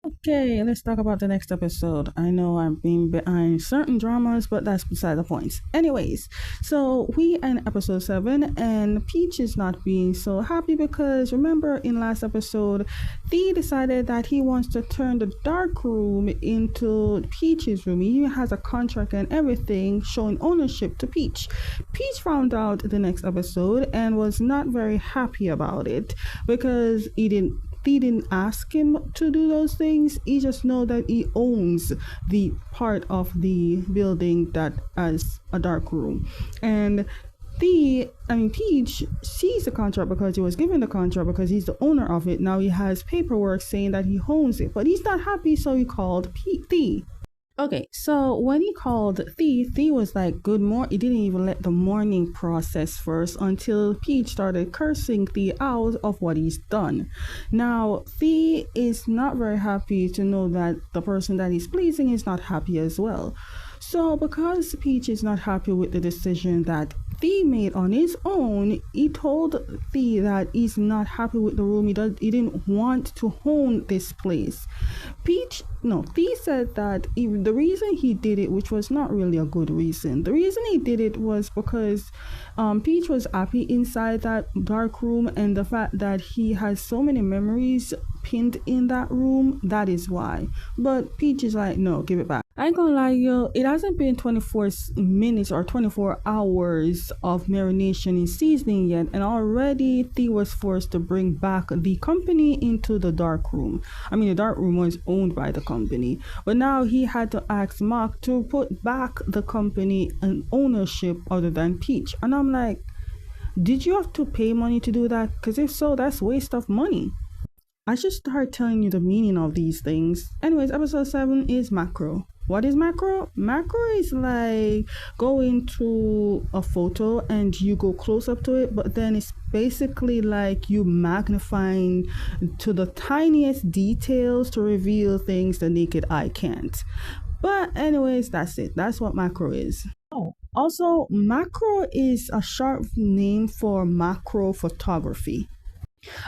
Okay, let's talk about the next episode. I know I'm being behind certain dramas, but that's beside the point. Anyways, so we in episode 7, and Peach is not being so happy because remember in last episode, Thea decided that he wants to turn the dark room into Peach's room. He has a contract and everything showing ownership to Peach. Peach found out the next episode and was not very happy about it because he didn't ask him to do those things. He just know that he owns the part of the building that has a dark room. And Peach sees the contract because he was given the contract because he's the owner of it. Now he has paperwork saying that he owns it, but he's not happy, so he called Thea. Okay, so when he called Thea was like, good morning. He didn't even let the morning process first until Peach started cursing Thea out of what he's done. Now, Thea is not very happy to know that the person that he's pleasing is not happy as well. So, because Peach is not happy with the decision that Thea made on his own, he told Thea that he's not happy with the room. He didn't want to own this place. Thea said that the reason he did it, which was not really a good reason, the reason he did it was because Peach was happy inside that dark room, and the fact that he has so many memories pinned in that room, that is why. But Peach is like, no, give it back. I ain't gonna lie, yo, it hasn't been 24 minutes or 24 hours of marination and seasoning yet, and already Thea was forced to bring back the company into the dark room. I mean, the dark room was owned by the company, but now he had to ask Mark to put back the company and ownership other than Peach. And I'm like, did you have to pay money to do that? Because if so, that's waste of money. I should start telling you the meaning of these things. Anyways, episode 7 is macro. What is macro? Macro is like going to a photo and you go close up to it, but then it's basically like you magnifying to the tiniest details to reveal things the naked eye can't. But anyways, that's it. That's what macro is. Oh, also, macro is a short name for macro photography.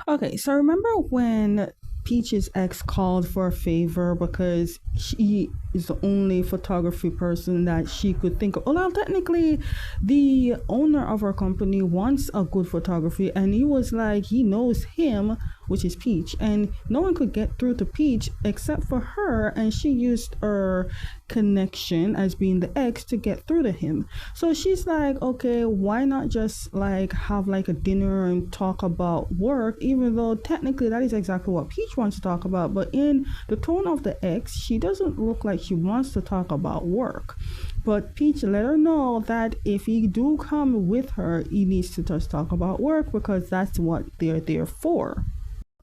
Okay, so remember when Peach's ex called for a favor because she is the only photography person that she could think of. Well, technically, the owner of her company wants a good photography, and he was like, he knows him, which is Peach, and no one could get through to Peach except for her, and she used her connection as being the ex to get through to him. So she's like, okay, why not just like have like a dinner and talk about work, even though technically that is exactly what Peach wants to talk about, but in the tone of the ex, she doesn't look like she wants to talk about work. But Peach let her know that if he do come with her, he needs to just talk about work because that's what they're there for.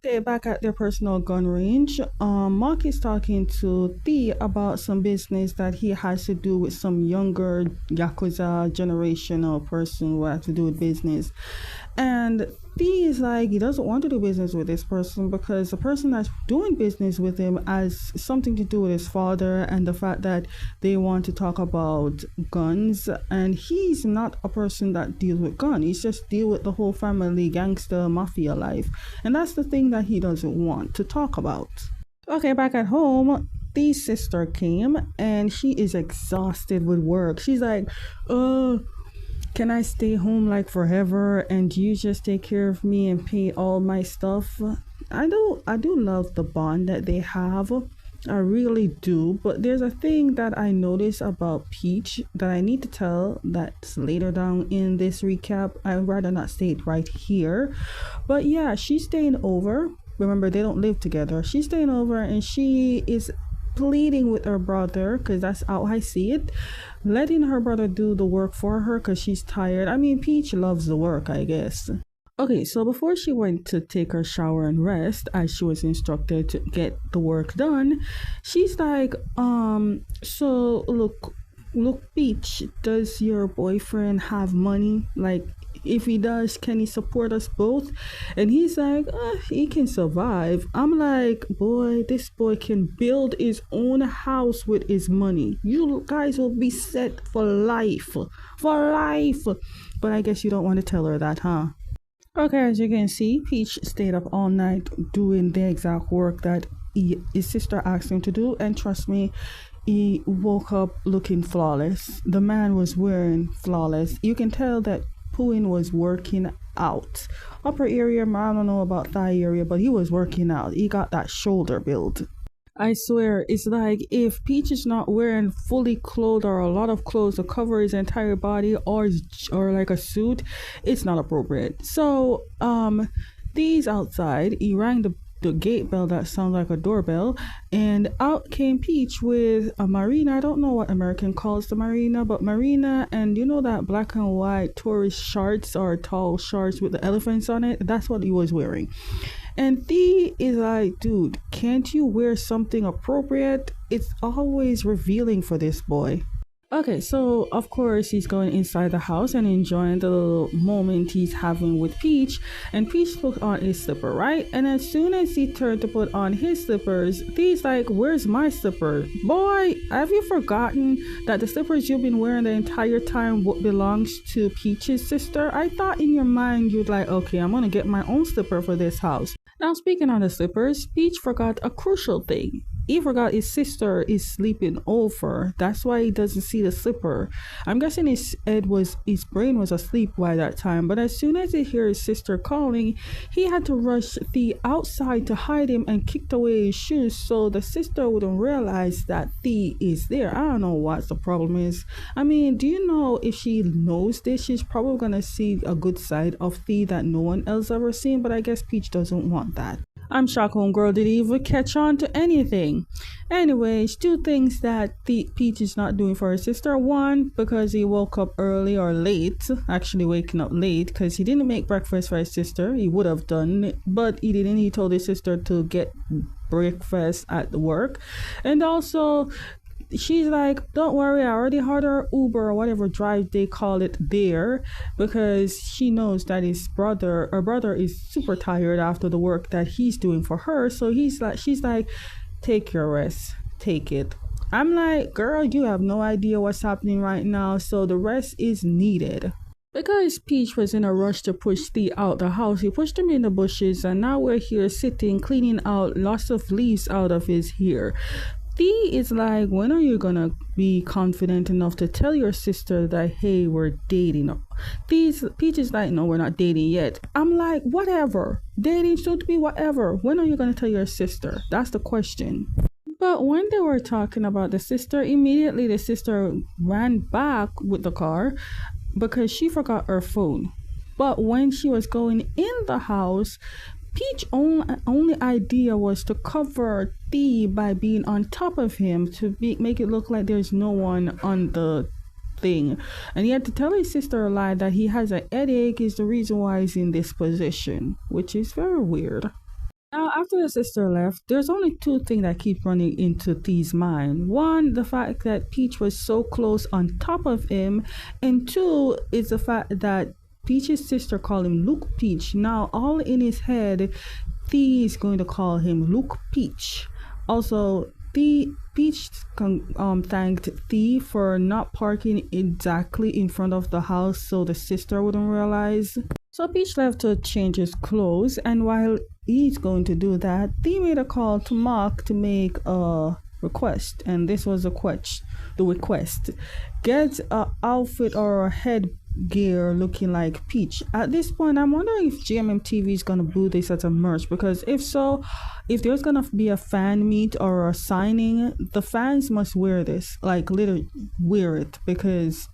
Okay, back at their personal gun range, Mark is talking to Thea about some business that he has to do with some younger Yakuza generational person who has to do with business. And Thea is like, he doesn't want to do business with this person because the person that's doing business with him has something to do with his father and the fact that they want to talk about guns. And he's not a person that deals with guns. He's just deal with the whole family gangster mafia life. And that's the thing that he doesn't want to talk about. Okay, back at home, Thea's sister came and she is exhausted with work. She's like, can I stay home like forever and you just take care of me and pay all my stuff? I do love the bond that they have. I really do. But there's a thing that I noticed about Peach that I need to tell that's later down in this recap. I'd rather not say it right here. But yeah, she's staying over. Remember, they don't live together. She's staying over and she is pleading with her brother, because that's how I see it, letting her brother do the work for her because she's tired. I mean, Peach loves the work, I guess. Okay, so before she went to take her shower and rest, as she was instructed to get the work done, she's like, so look, Peach, does your boyfriend have money? Like, if he does, can he support us both? And he's like, he can survive. I'm like, boy, this boy can build his own house with his money. You guys will be set for life. For life. But I guess you don't want to tell her that, huh? Okay, as you can see, Peach stayed up all night doing the exact work that his sister asked him to do, and trust me, he woke up looking flawless. The man was wearing flawless. You can tell that Puin was working out. Upper area, I don't know about thigh area, but he was working out. He got that shoulder build. I swear, it's like if Peach is not wearing fully clothed or a lot of clothes to cover his entire body, or like a suit, it's not appropriate. So these outside, he rang the gate bell that sounds like a doorbell, and out came Peach with a marina. I don't know what American calls the marina, but marina, and you know that black and white tourist shorts or tall shorts with the elephants on it? That's what he was wearing. And Thee is like, dude, can't you wear something appropriate? It's always revealing for this boy. Okay, so of course he's going inside the house and enjoying the little moment he's having with Peach. And Peach put on his slipper, right? And as soon as he turned to put on his slippers, Thee's like, where's my slipper? Boy, have you forgotten that the slippers you've been wearing the entire time belongs to Peach's sister? I thought in your mind you'd like, okay, I'm gonna get my own slipper for this house. Now, speaking on the slippers, Peach forgot a crucial thing. He forgot his sister is sleeping over. That's why he doesn't see the slipper. I'm guessing his brain was asleep by that time. But as soon as he hears his sister calling, he had to rush Thee outside to hide him and kicked away his shoes so the sister wouldn't realize that Thee is there. I don't know what the problem is. I mean, do you know if she knows this, she's probably gonna see a good side of Thee that no one else ever seen. But I guess Peach doesn't want that. I'm shocked homegirl didn't even catch on to anything. Anyways, two things that Peach is not doing for her sister. One, because he woke up early or late, actually waking up late because he didn't make breakfast for his sister. He would have done, but he didn't. He told his sister to get breakfast at work. And also, she's like, don't worry, I already had her Uber or whatever drive they call it there, because she knows that her brother is super tired after the work that he's doing for her. So she's like, take your rest, take it. I'm like, girl, you have no idea what's happening right now, so the rest is needed. Because Peach was in a rush to push Thee out the house, he pushed him in the bushes, and now we're here sitting cleaning out lots of leaves out of his hair. Thee is like, when are you gonna be confident enough to tell your sister that, hey, we're dating? Peach is like, no, we're not dating yet. I'm like, whatever, dating should be whatever. When are you gonna tell your sister? That's the question. But when they were talking about the sister, immediately the sister ran back with the car because she forgot her phone. But when she was going in the house, Peach's only idea was to cover Thee by being on top of him to make it look like there's no one on the thing. And he had to tell his sister a lie that he has a headache is the reason why he's in this position, which is very weird. Now, after the sister left, there's only two things that keep running into Thee's mind. One, the fact that Peach was so close on top of him, and two is the fact that Peach's sister called him Luke Peach. Now, all in his head, Thee is going to call him Luke Peach. Also, Peach thanked Thee for not parking exactly in front of the house so the sister wouldn't realize. So Peach left to change his clothes, and while he's going to do that, Thee made a call to Mark to make a request, and this was the request. Get a outfit or a headgear looking like Peach. At this point, I'm wondering if GMM TV is gonna do this as a merch, because if so, if there's gonna be a fan meet or a signing, the fans must wear this, like literally wear it, because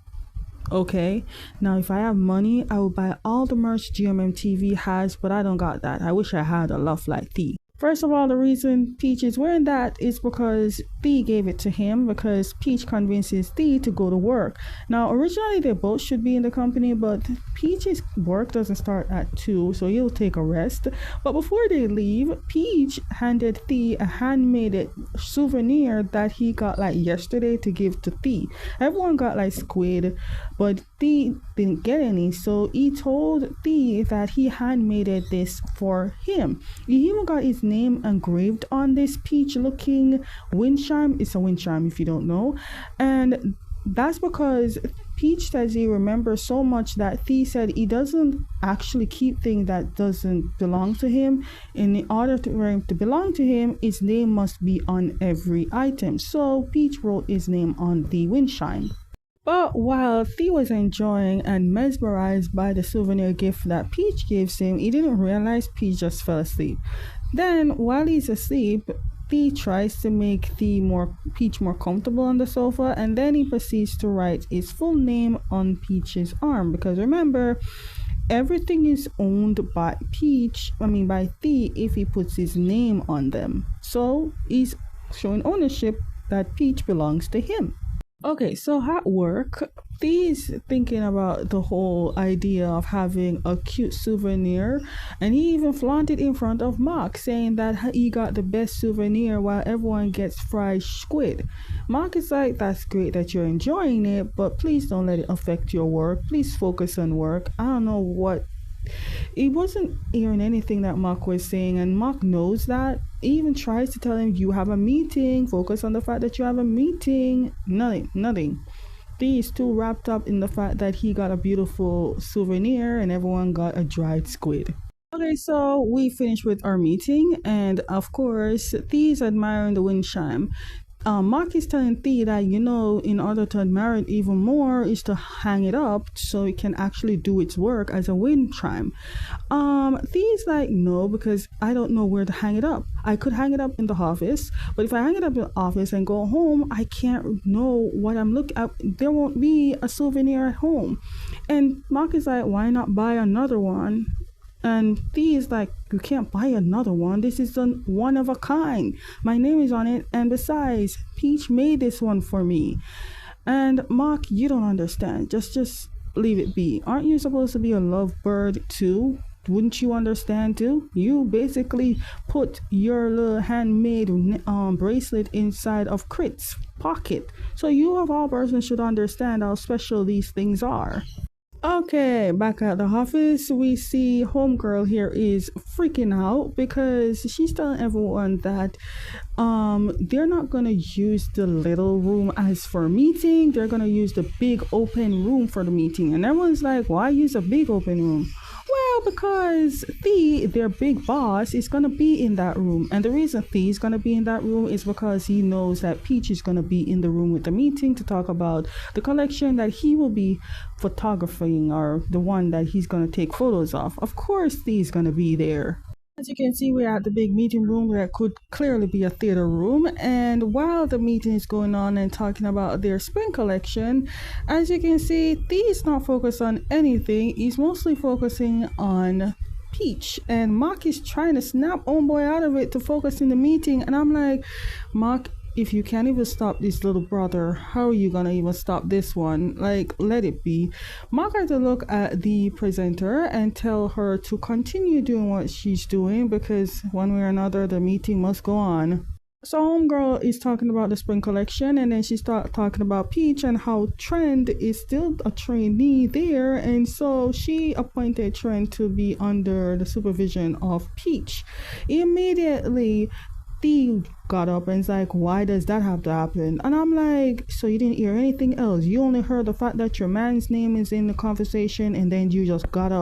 okay, now if I have money, I will buy all the merch GMM TV has, but I don't got that. I wish I had a love like Thee. First of all, the reason Peach is wearing that is because Thee gave it to him, because Peach convinces Thee to go to work. Now, originally they both should be in the company, but Peach's work doesn't start at 2, so he'll take a rest. But before they leave, Peach handed Thee a handmade souvenir that he got like yesterday to give to Thee. Everyone got like squid, but Thee didn't get any, so he told Thee that he handmade this for him. He even got his name engraved on this peach looking wind chime. It's a wind chime if you don't know, and that's because Peach says he remembers so much that Thea said he doesn't actually keep things that doesn't belong to him. In order for him to belong to him, his name must be on every item. So Peach wrote his name on the windchime. But while Thea was enjoying and mesmerized by the souvenir gift that Peach gives him, he didn't realize Peach just fell asleep. Then, while he's asleep, Thea tries to make Peach more comfortable on the sofa, and then he proceeds to write his full name on Peach's arm. Because remember, everything is owned by by Thea if he puts his name on them. So he's showing ownership that Peach belongs to him. Okay, so at work, Thea's thinking about the whole idea of having a cute souvenir, and he even flaunted in front of Mark, saying that he got the best souvenir while everyone gets fried squid. Mark is like, that's great that you're enjoying it, but please don't let it affect your work. Please focus on work. I don't know what. He wasn't hearing anything that Mark was saying, and Mark knows that. He even tries to tell him, you have a meeting, focus on the fact that you have a meeting. Nothing. He is too wrapped up in the fact that he got a beautiful souvenir and everyone got a dried squid. Okay, so we finished with our meeting, and of course, Thea's admiring the wind chime. Mark is telling Thea that, in order to admire it even more is to hang it up so it can actually do its work as a wind chime. Thea's like, no, because I don't know where to hang it up. I could hang it up in the office, but if I hang it up in the office and go home, I can't know what I'm looking at. There won't be a souvenir at home. And Mark is like, why not buy another one? And Thea is like, you can't buy another one. This is one of a kind. My name is on it. And besides, Peach made this one for me. And Mark, you don't understand. Just leave it be. Aren't you supposed to be a lovebird too? Wouldn't you understand too? You basically put your little handmade bracelet inside of Crit's pocket. So you of all persons should understand how special these things are. Okay, back at the office, we see homegirl here is freaking out because she's telling everyone that they're not gonna use the little room as for a meeting. They're gonna use the big open room for the meeting. And everyone's like, why use a big open room? Well, because Thea, their big boss, is going to be in that room. And the reason Thea is going to be in that room is because he knows that Peach is going to be in the room with the meeting to talk about the collection that he will be photographing, or the one that he's going to take photos of. Of course, Thea is going to be there. As you can see, we're at the big meeting room that could clearly be a theater room. And while the meeting is going on and talking about their spring collection, as you can see, Thea is not focused on anything. He's mostly focusing on Peach. And Mark is trying to snap homeboy out of it to focus in the meeting. And I'm like, Mark, if you can't even stop this little brother, how are you gonna even stop this one? Like, let it be. Mark had to look at the presenter and tell her to continue doing what she's doing, because one way or another the meeting must go on. So homegirl is talking about the spring collection, and then she started talking about Peach and how Trend is still a trainee there, and so she appointed Trend to be under the supervision of Peach. Immediately Thea got up and is like, why does that have to happen? And I'm like, so you didn't hear anything else? You only heard the fact that your man's name is in the conversation, and then you just got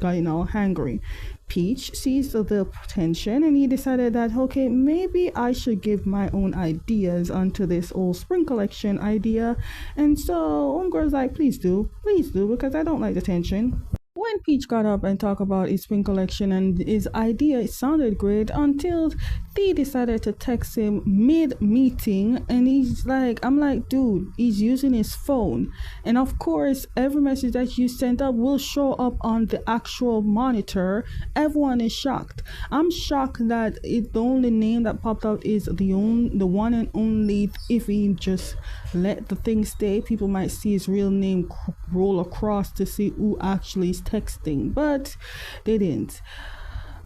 hangry. Peach sees the potential, and he decided that, okay, maybe I should give my own ideas onto this old spring collection idea. And so homegirl's like, please do, because I don't like the tension. When Peach got up and talked about his spring collection and his idea, it sounded great until Thea decided to text him mid-meeting, and I'm like, dude, he's using his phone. And of course, every message that you sent up will show up on the actual monitor. Everyone is shocked. I'm shocked that the only name that popped out is the one and only. If he just let the thing stay, people might see his real name roll across to see who actually is texting, but they didn't.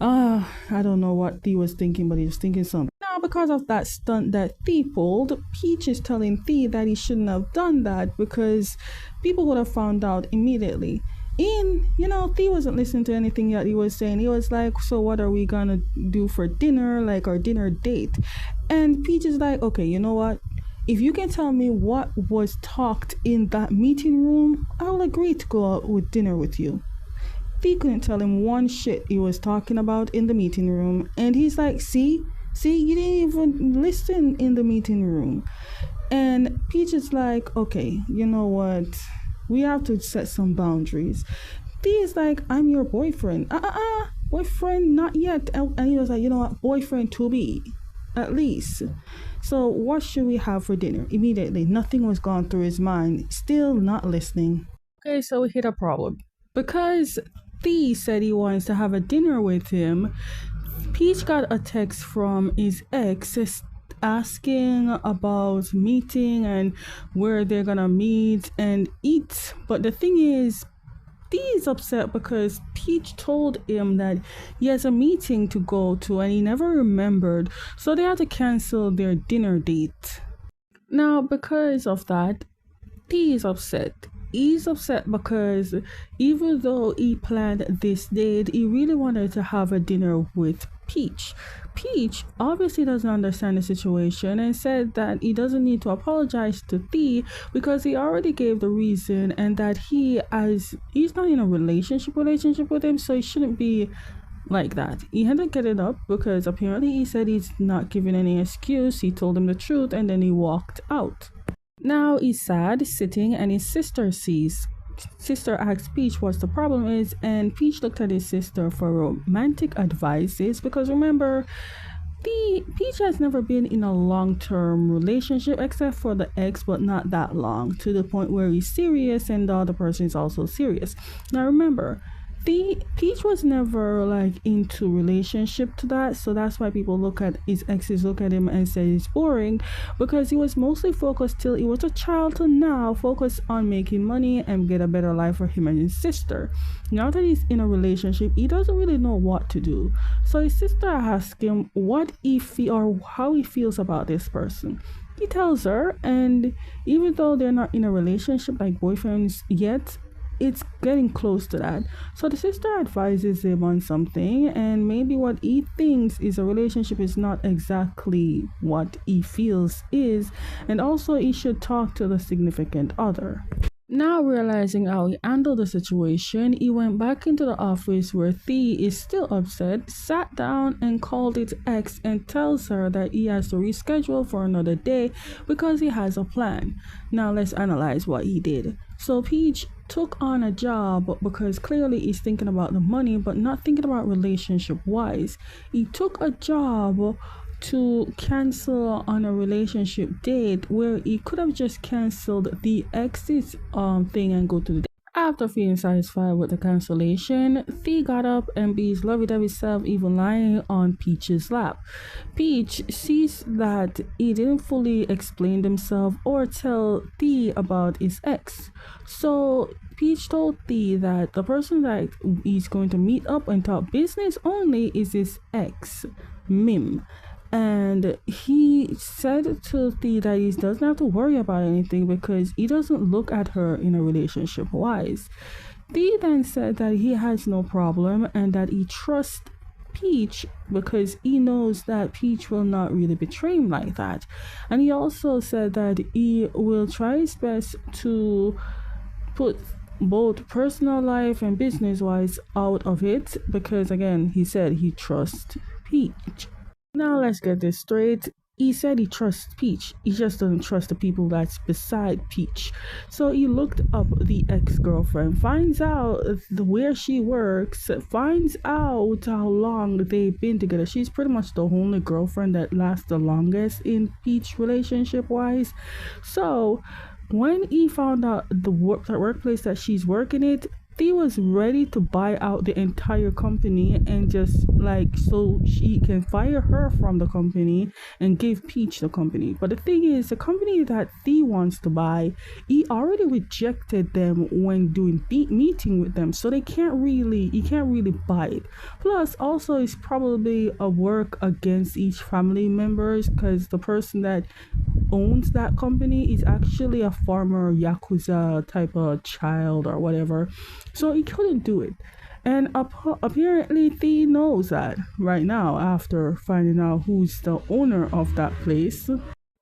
I don't know what Thea was thinking, but he was thinking something. Now, because of that stunt that Thea pulled, Peach is telling Thea that he shouldn't have done that because people would have found out immediately. Thea wasn't listening to anything that he was saying. He was like, so what are we gonna do for dinner, like our dinner date? And Peach is like, okay, you know what? If you can tell me what was talked in that meeting room, I'll agree to go out with dinner with you. Thea couldn't tell him one shit he was talking about in the meeting room, and he's like, see, you didn't even listen in the meeting room. And Peach is like, okay, you know what? We have to set some boundaries. Thea is like, I'm your boyfriend. Boyfriend, not yet. And he was like, you know what? Boyfriend to be, at least. So what should we have for dinner? Immediately, nothing was gone through his mind. Still not listening. Okay, so we hit a problem. Because Thea said he wants to have a dinner with him, Peach got a text from his ex asking about meeting and where they're gonna meet and eat. But the thing is, Thea is upset because Peach told him that he has a meeting to go to and he never remembered, so they had to cancel their dinner date. Now, because of that, Thea is upset. He's upset because even though he planned this date, he really wanted to have a dinner with Peach. Peach obviously doesn't understand the situation and said that he doesn't need to apologize to Thea because he already gave the reason, and that he's not in a relationship with him, so he shouldn't be like that. He had to get it up because apparently he said he's not giving any excuse. He told him the truth and then he walked out. Now he's sad, sitting, and his sister sees. Sister asks Peach what the problem is, and Peach looked at his sister for romantic advices because remember, Peach has never been in a long-term relationship except for the ex, but not that long, to the point where he's serious and the other person is also serious. Now remember, Peach was never like into relationship to that, so that's why people look at his exes, look at him and say he's boring, because he was mostly focused till he was a child to now focus on making money and get a better life for him and his sister. Now that he's in a relationship, he doesn't really know what to do. So his sister asked him what he or how he feels about this person. He tells her, and even though they're not in a relationship like boyfriends yet, it's getting close to that. So the sister advises him on something, and maybe what he thinks is a relationship is not exactly what he feels is, and also he should talk to the significant other. Now realizing how he handled the situation, he went back into the office where Thea is still upset, sat down and called his ex and tells her that he has to reschedule for another day because he has a plan. Now let's analyze what he did. So Peach took on a job because clearly he's thinking about the money but not thinking about relationship wise. He took a job to cancel on a relationship date where he could have just canceled the ex's thing and go to the date. After feeling satisfied with the cancellation, Thea got up and be his lovey-dovey self, even lying on Peach's lap. Peach sees that he didn't fully explain himself or tell Thea about his ex. So Peach told Thea that the person that he's going to meet up and talk business only is his ex, Mim. And he said to Thea that he doesn't have to worry about anything because he doesn't look at her in a relationship wise. Thea then said that he has no problem and that he trusts Peach because he knows that Peach will not really betray him like that. And he also said that he will try his best to put both personal life and business wise out of it because again he said he trusts Peach. Now let's get this straight. He said he trusts Peach. He just doesn't trust the people that's beside Peach. So he looked up the ex-girlfriend, finds out where she works, finds out how long they've been together. She's pretty much the only girlfriend that lasts the longest in Peach relationship-wise. So when he found out the workplace that she's working at, Thea was ready to buy out the entire company and just like so she can fire her from the company and give Peach the company. But the thing is, the company that Thea wants to buy, he already rejected them when doing meeting with them, so he can't really buy it. Plus also it's probably a work against each family members because the person that owns that company is actually a former Yakuza type of child or whatever, so he couldn't do it. And apparently Thea knows that right now after finding out who's the owner of that place.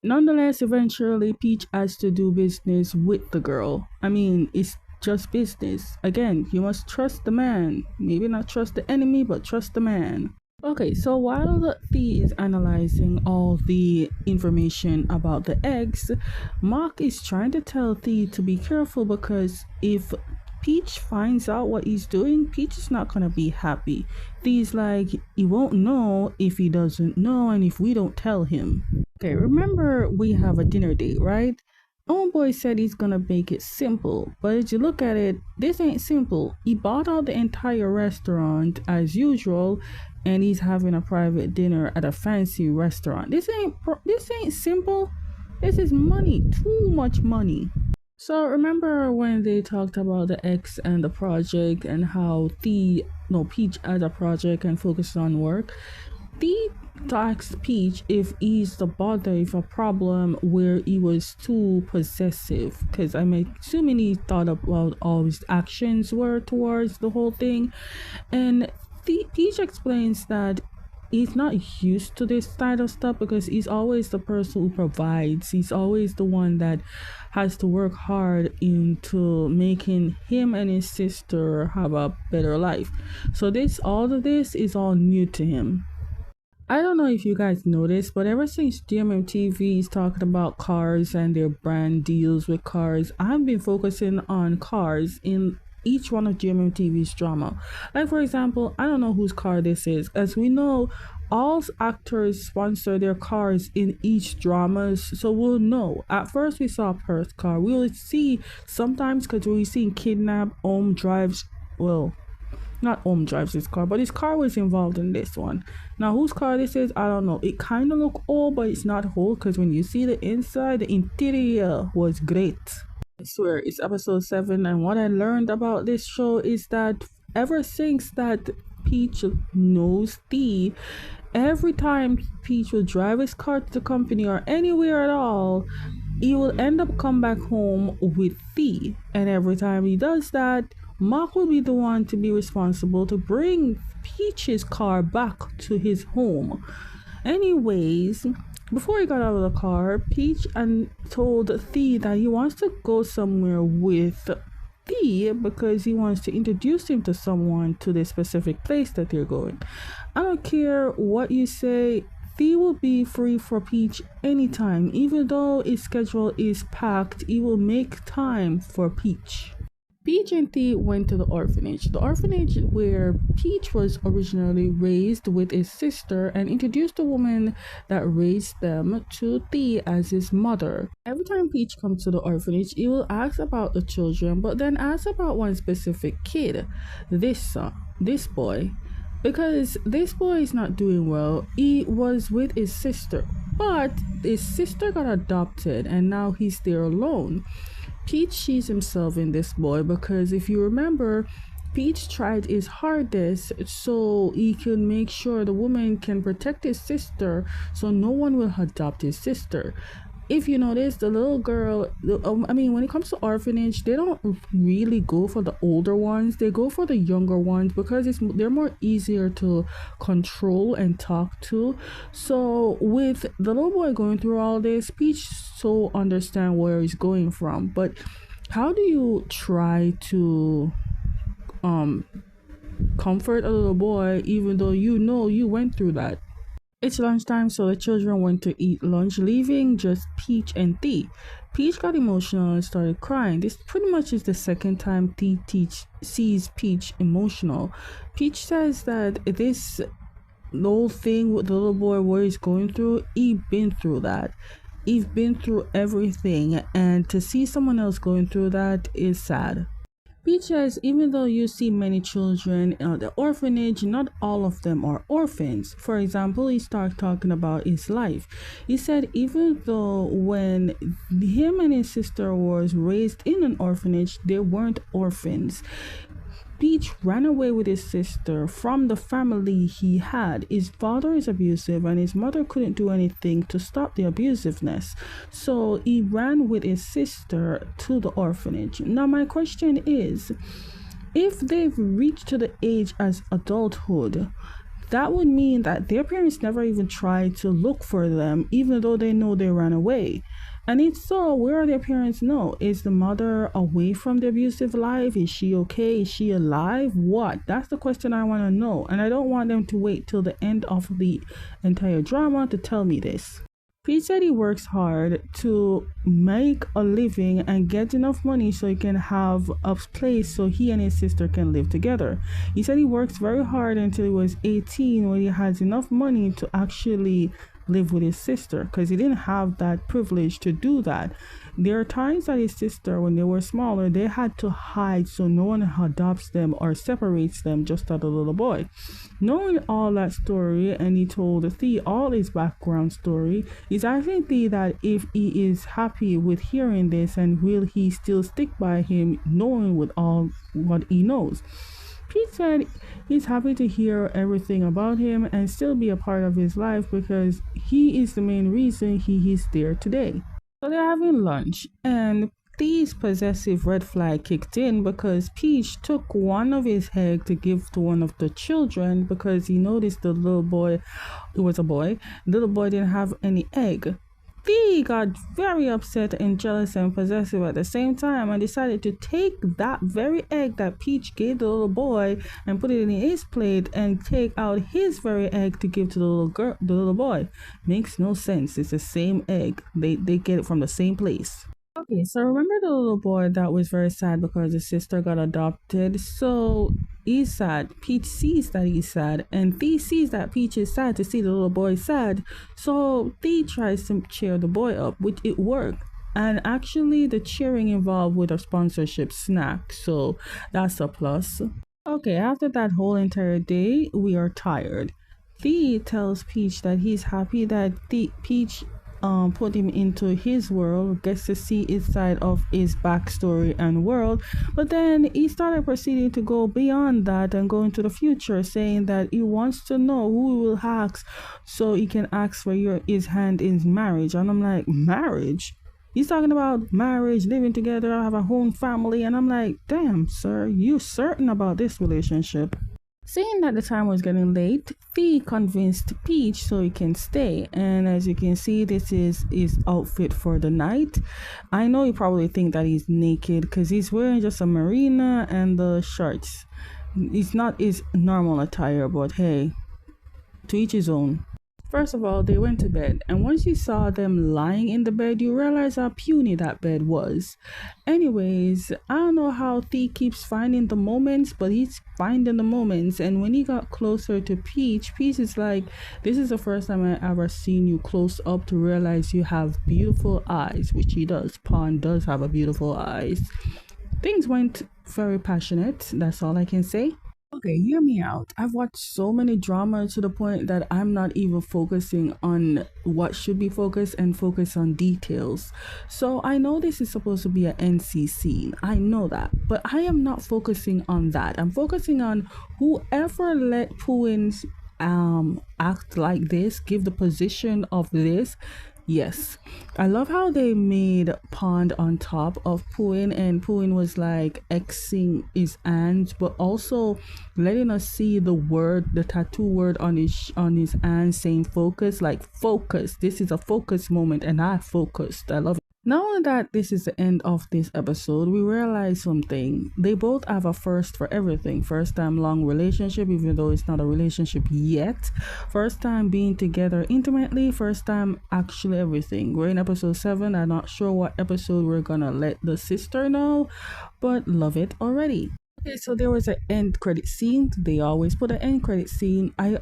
Nonetheless, eventually Peach has to do business with the girl. I mean, it's just business. Again, you must trust the man. Maybe not trust the enemy, but trust the man. Okay, so while the Thea is analyzing all the information about the eggs, Mark is trying to tell Thea to be careful because if Peach finds out what he's doing, Peach is not gonna be happy. Thea's like, he won't know if he doesn't know and if we don't tell him. Okay, remember we have a dinner date, right? Homeboy said he's gonna make it simple, but as you look at it, this ain't simple. He bought out the entire restaurant as usual, and he's having a private dinner at a fancy restaurant. This ain't simple. This is money, too much money. So remember when they talked about the ex and the project and how Peach had a project and focused on work. Thea asked Peach if he's the bother, if a problem where he was too possessive, because I'm assuming he thought about all his actions were towards the whole thing, and Peach explains that he's not used to this kind of stuff because he's always the person who provides. He's always the one that has to work hard into making him and his sister have a better life. So all of this is all new to him. I don't know if you guys noticed, but ever since GMMTV is talking about cars and their brand deals with cars, I've been focusing on cars in each one of GMMTV's drama. Like for example, I don't know whose car this is. As we know, all actors sponsor their cars in each dramas, so we'll know. At first we saw Perth's car. We will see sometimes because we've seen Kidnap, not drives his car, but his car was involved in this one. Now whose car this is, I don't know. It kind of look old, but it's not old because when you see the inside, the interior was great. I swear, it's episode 7, and what I learned about this show is that ever since that Peach knows Thea, every time Peach will drive his car to the company or anywhere at all, he will end up come back home with Thea, and every time he does that, Mark will be the one to be responsible to bring Peach's car back to his home. Anyways, before he got out of the car, Peach told Thea that he wants to go somewhere with Thea because he wants to introduce him to someone to the specific place that they're going. I don't care what you say, Thea will be free for Peach anytime. Even though his schedule is packed, he will make time for Peach. Peach and Thea went to the orphanage where Peach was originally raised with his sister, and introduced the woman that raised them to Thea as his mother. Every time Peach comes to the orphanage, he will ask about the children, but then ask about one specific kid, this boy. Because this boy is not doing well. He was with his sister, but his sister got adopted and now he's there alone. Peach sees himself in this boy because if you remember, Peach tried his hardest so he can make sure the woman can protect his sister so no one will adopt his sister. If you notice, the little girl, when it comes to orphanage, they don't really go for the older ones. They go for the younger ones because they're more easier to control and talk to. So with the little boy going through all this, Peach so understand where he's going from. But how do you try to comfort a little boy even though you know you went through that? It's lunchtime, so the children went to eat lunch, leaving just Peach and Thea. Peach got emotional and started crying. This pretty much is the second time Thea sees Peach emotional. Peach says that this whole thing with the little boy, what he's going through, he's been through that. He's been through everything, and to see someone else going through that is sad. Peach says even though you see many children in the orphanage, not all of them are orphans. For example, he started talking about his life. He said even though when him and his sister was raised in an orphanage, they weren't orphans. Peach ran away with his sister from the family he had. His father is abusive and his mother couldn't do anything to stop the abusiveness. So he ran with his sister to the orphanage. Now my question is, if they've reached to the age as adulthood, that would mean that their parents never even tried to look for them, even though they know they ran away. And if so, where are their parents? No. Is the mother away from the abusive life? Is she okay? Is she alive? What? That's the question I want to know. And I don't want them to wait till the end of the entire drama to tell me this. Pete said he works hard to make a living and get enough money so he can have a place so he and his sister can live together. He said he works very hard until he was 18 when he has enough money to actually live with his sister, because he didn't have that privilege to do that. There are times that his sister, when they were smaller, they had to hide so no one adopts them or separates them, just as a little boy. Knowing all that story, and he told Thea all his background story, is asking Thea that if he is happy with hearing this and will he still stick by him knowing with all what he knows. Pete said he's happy to hear everything about him and still be a part of his life because he is the main reason he is there today. So they're having lunch, and Thea's possessive red flag kicked in because Peach took one of his eggs to give to one of the children because he noticed the little boy, it was a boy, the little boy didn't have any egg. Thea got very upset and jealous and possessive at the same time and decided to take that very egg that Peach gave the little boy and put it in his plate and take out his very egg to give to the little boy. Makes no sense. It's the same egg. They get it from the same place. Okay, so remember the little boy that was very sad because his sister got adopted? So he's sad. Peach sees that he's sad, and Thea sees that Peach is sad to see the little boy sad. So Thea tries to cheer the boy up, which it worked. And actually, the cheering involved with a sponsorship snack, so that's a plus. Okay, after that whole entire day, we are tired. Thea tells Peach that he's happy that Peach put him into his world, gets to see his side of his backstory and world, but then he started proceeding to go beyond that and go into the future, saying that he wants to know who he will ask so he can ask for his hand in marriage. And I'm like, marriage? He's talking about marriage, living together, have a home family, and I'm like, damn, sir, you certain about this relationship? Seeing that the time was getting late, Thea convinced Peach so he can stay. And as you can see, this is his outfit for the night. I know you probably think that he's naked because he's wearing just a marina and the shorts. It's not his normal attire, but hey, to each his own. First of all, they went to bed, and once you saw them lying in the bed, you realize how puny that bed was. Anyways, I don't know how Thea keeps finding the moments, but he's finding the moments. And when he got closer to Peach, Peach is like, this is the first time I ever seen you close up to realize you have beautiful eyes, which he does. Pawn does have a beautiful eyes. Things went very passionate, that's all I can say. Okay, hear me out. I've watched so many dramas to the point that I'm not even focusing on what should be focused and focus on details. So I know this is supposed to be an NC scene. I know that. But I am not focusing on that. I'm focusing on whoever let Puins act like this, give the position of this. Yes, I love how they made Pond on top of Puin, and Puin was like Xing his hands, but also letting us see the word, the tattoo word on his hand saying focus, like focus. This is a focus moment, and I focused. I love it. Now that this is the end of this episode, we realize something. They both have a first for everything. First time long relationship, even though it's not a relationship yet. First time being together intimately. First time actually everything. We're in episode 7. I'm not sure what episode we're gonna let the sister know, but love it already. Okay, so there was an end credit scene. They always put an end credit scene. I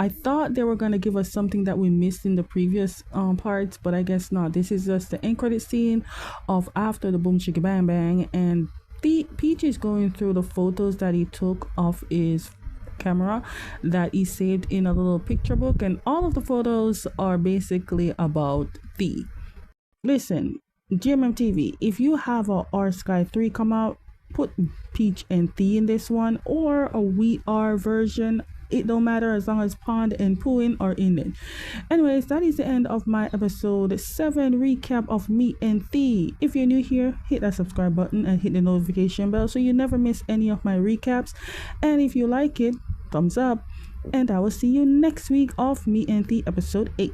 thought they were gonna give us something that we missed in the previous parts, but I guess not. This is just the end credit scene of after the boom chicka bang bang, and Peach is going through the photos that he took of his camera that he saved in a little picture book, and all of the photos are basically about Thea. Listen, GMMTV, if you have a R Sky 3 come out, put Peach and Thea in this one, or a We Are version. It don't matter as long as Pond and Puin are in it. Anyways, that is the end of my episode 7 recap of Me and Thea. If you're new here, hit that subscribe button and hit the notification bell so you never miss any of my recaps. And if you like it, thumbs up. And I will see you next week of Me and the episode 8.